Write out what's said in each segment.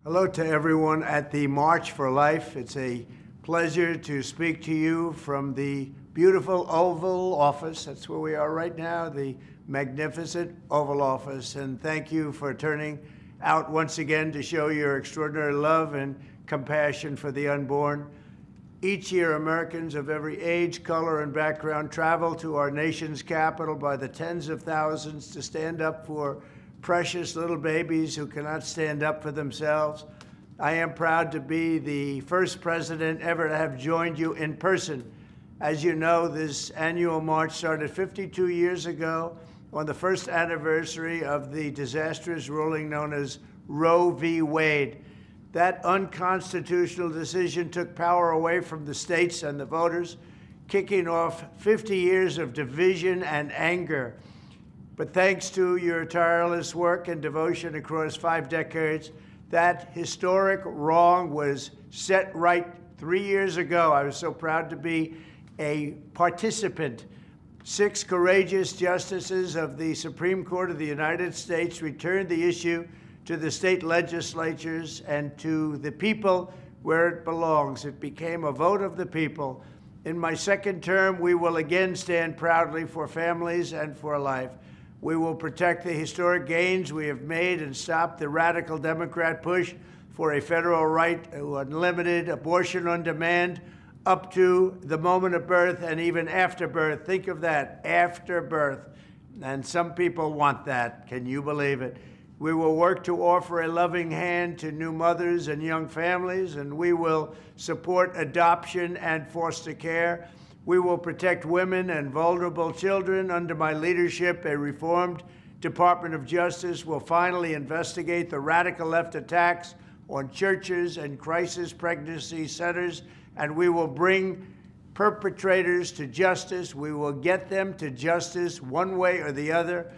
Hello to everyone at the March for Life. It's a pleasure to speak to you from the beautiful Oval Office. That's where we are right now, the magnificent Oval Office. And thank you for turning out once again to show your extraordinary love and compassion for the unborn. Each year, Americans of every age, color, and background travel to our nation's capital by the tens of thousands to stand up for precious little babies who cannot stand up for themselves. I am proud to be the first president ever to have joined you in person. As you know, this annual march started 52 years ago on the first anniversary of the disastrous ruling known as Roe v. Wade. That unconstitutional decision took power away from the states and the voters, kicking off 50 years of division and anger. But thanks to your tireless work and devotion across 5 decades, that historic wrong was set right 3 years ago. I was so proud to be a participant. 6 courageous justices of the Supreme Court of the United States returned the issue to the state legislatures and to the people where it belongs. It became a vote of the people. In my second term, we will again stand proudly for families and for life. We will protect the historic gains we have made and stop the radical Democrat push for a federal right to unlimited abortion on demand up to the moment of birth and even after birth. Think of that, after birth. And some people want that. Can you believe it? We will work to offer a loving hand to new mothers and young families, and we will support adoption and foster care. We will protect women and vulnerable children. Under my leadership, a reformed Department of Justice will finally investigate the radical left attacks on churches and crisis pregnancy centers, and we will bring perpetrators to justice. We will get them to justice one way or the other.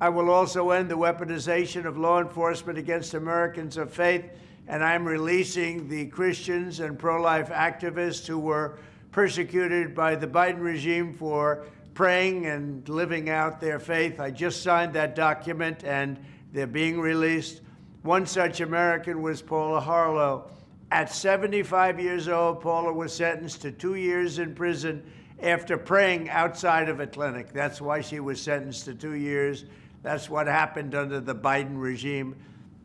I will also end the weaponization of law enforcement against Americans of faith, and I'm releasing the Christians and pro-life activists who were persecuted by the Biden regime for praying and living out their faith. I just signed that document, and they're being released. One such American was Paula Harlow. At 75 years old, Paula was sentenced to 2 years in prison after praying outside of a clinic. That's why she was sentenced to 2 years. That's what happened under the Biden regime.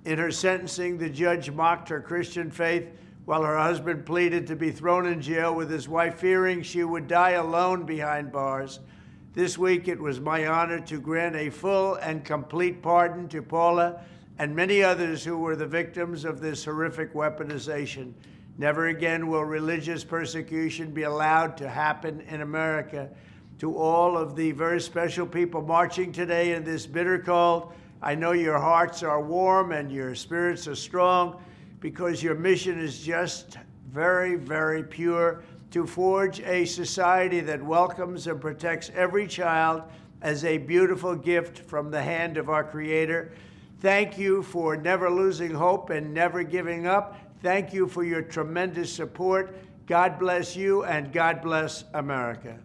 In her sentencing, the judge mocked her Christian faith while her husband pleaded to be thrown in jail with his wife, fearing she would die alone behind bars. This week, it was my honor to grant a full and complete pardon to Paula and many others who were the victims of this horrific weaponization. Never again will religious persecution be allowed to happen in America. To all of the very special people marching today in this bitter cold, I know your hearts are warm and your spirits are strong, because your mission is just very, very pure, to forge a society that welcomes and protects every child as a beautiful gift from the hand of our Creator. Thank you for never losing hope and never giving up. Thank you for your tremendous support. God bless you, and God bless America.